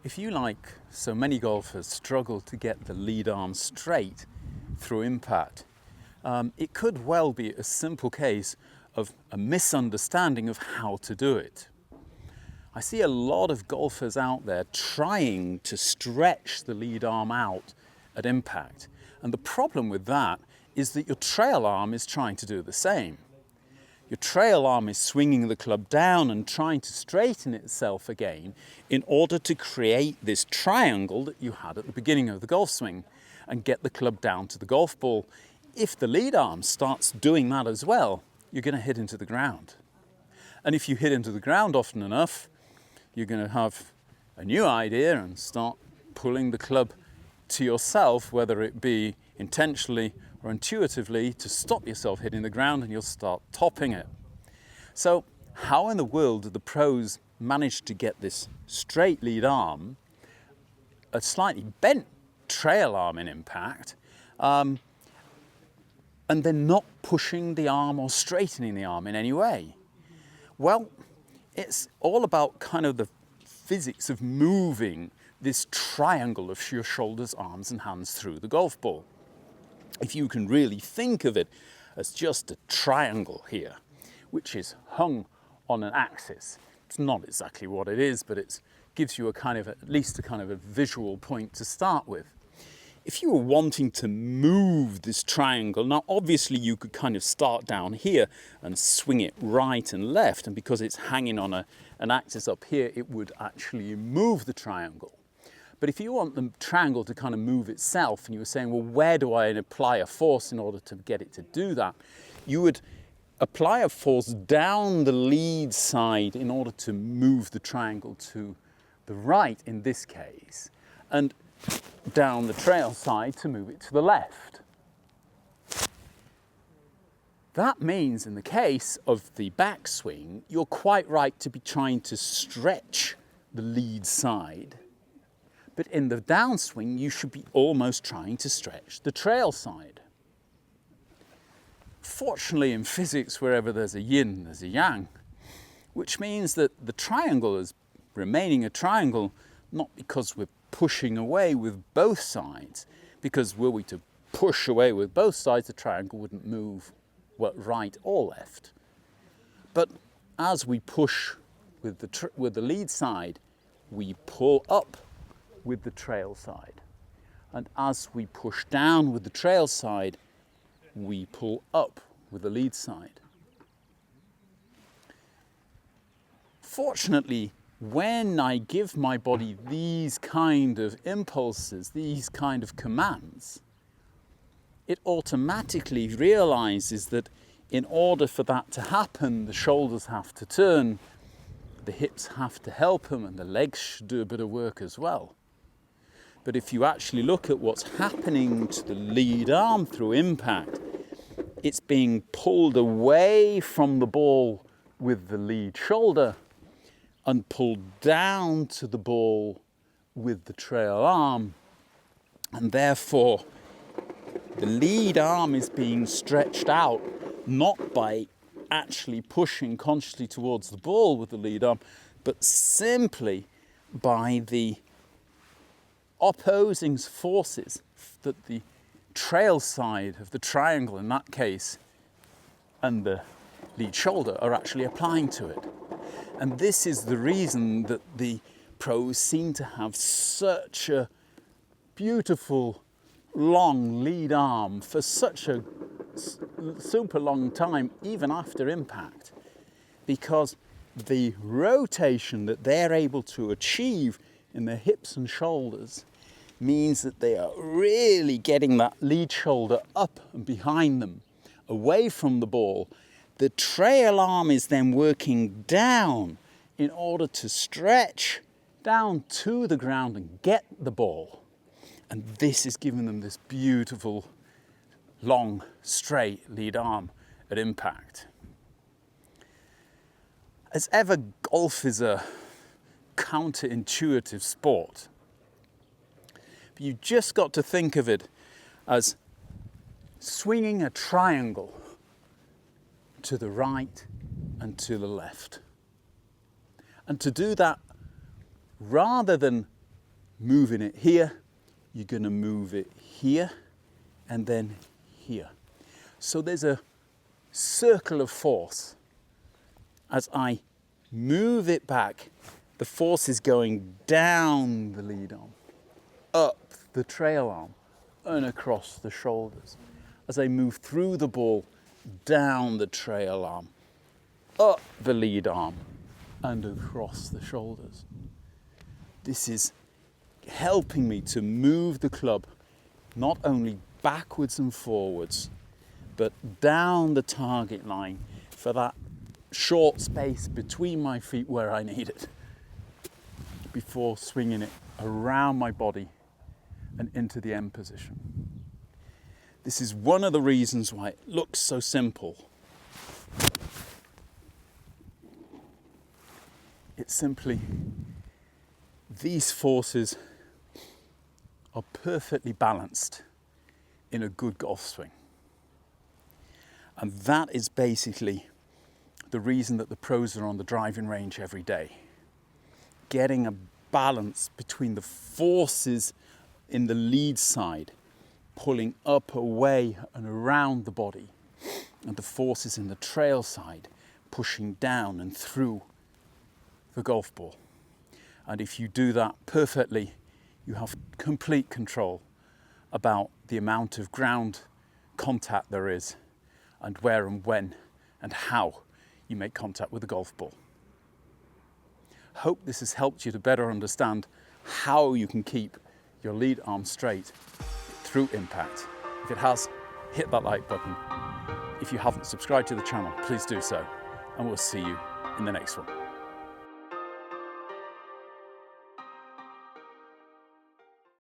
If you, like so many golfers, struggle to get the lead arm straight through impact, it could well be a simple case of a misunderstanding of how to do it. I see a lot of golfers out there trying to stretch the lead arm out at impact. And the problem with that is that your trail arm is trying to do the same. Your trail arm is swinging the club down and trying to straighten itself again in order to create this triangle that you had at the beginning of the golf swing and get the club down to the golf ball. If the lead arm starts doing that as well, you're going to hit into the ground. And if you hit into the ground often enough, you're going to have a new idea and start pulling the club to yourself, whether it be intentionally or intuitively, to stop yourself hitting the ground, and you'll start topping it. So how in the world do the pros manage to get this straight lead arm, a slightly bent trail arm in impact, and then not pushing the arm or straightening the arm in any way? Well, it's all about kind of the physics of moving this triangle of your shoulders, arms and hands through the golf ball. If you can really think of it as just a triangle here, which is hung on an axis. It's not exactly what it is, but it gives you at least a kind of a visual point to start with. If you were wanting to move this triangle, now obviously you could kind of start down here and swing it right and left, and because it's hanging on an axis up here, it would actually move the triangle. But if you want the triangle to kind of move itself, and you were saying, well, where do I apply a force in order to get it to do that? You would apply a force down the lead side in order to move the triangle to the right in this case, and down the trail side to move it to the left. That means in the case of the backswing, you're quite right to be trying to stretch the lead side. But in the downswing, you should be almost trying to stretch the trail side. Fortunately, in physics, wherever there's a yin, there's a yang, which means that the triangle is remaining a triangle, not because we're pushing away with both sides, because were we to push away with both sides, the triangle wouldn't move right or left. But as we push with the lead side, we pull up with the trail side. And as we push down with the trail side, we pull up with the lead side. Fortunately, when I give my body these kind of impulses, these kind of commands, it automatically realizes that in order for that to happen, the shoulders have to turn, the hips have to help them, and the legs should do a bit of work as well. But if you actually look at what's happening to the lead arm through impact, it's being pulled away from the ball with the lead shoulder and pulled down to the ball with the trail arm. And therefore, the lead arm is being stretched out, not by actually pushing consciously towards the ball with the lead arm, but simply by the opposing forces that the trail side of the triangle in that case and the lead shoulder are actually applying to it. And this is the reason that the pros seem to have such a beautiful long lead arm for such a super long time, even after impact, because the rotation that they're able to achieve in their hips and shoulders means that they are really getting that lead shoulder up and behind them, away from the ball. The trail arm is then working down in order to stretch down to the ground and get the ball. And this is giving them this beautiful, long, straight lead arm at impact. As ever, golf is a counterintuitive sport. But you just got to think of it as swinging a triangle to the right and to the left. And to do that, rather than moving it here, you're going to move it here and then here. So there's a circle of force. As I move it back, the force is going down the lead arm, up the trail arm, and across the shoulders. As I move through the ball, down the trail arm, up the lead arm, and across the shoulders. This is helping me to move the club not only backwards and forwards, but down the target line for that short space between my feet where I need it, before swinging it around my body and into the end position. This is one of the reasons why it looks so simple. It's simply, these forces are perfectly balanced in a good golf swing. And that is basically the reason that the pros are on the driving range every day. Getting a balance between the forces in the lead side, pulling up, away and around the body, and the forces in the trail side, pushing down and through the golf ball. And if you do that perfectly, you have complete control about the amount of ground contact there is, and where and when and how you make contact with the golf ball. Hope this has helped you to better understand how you can keep your lead arm straight through impact. If it has, hit that like button. If you haven't subscribed to the channel, please do so, and we'll see you in the next one.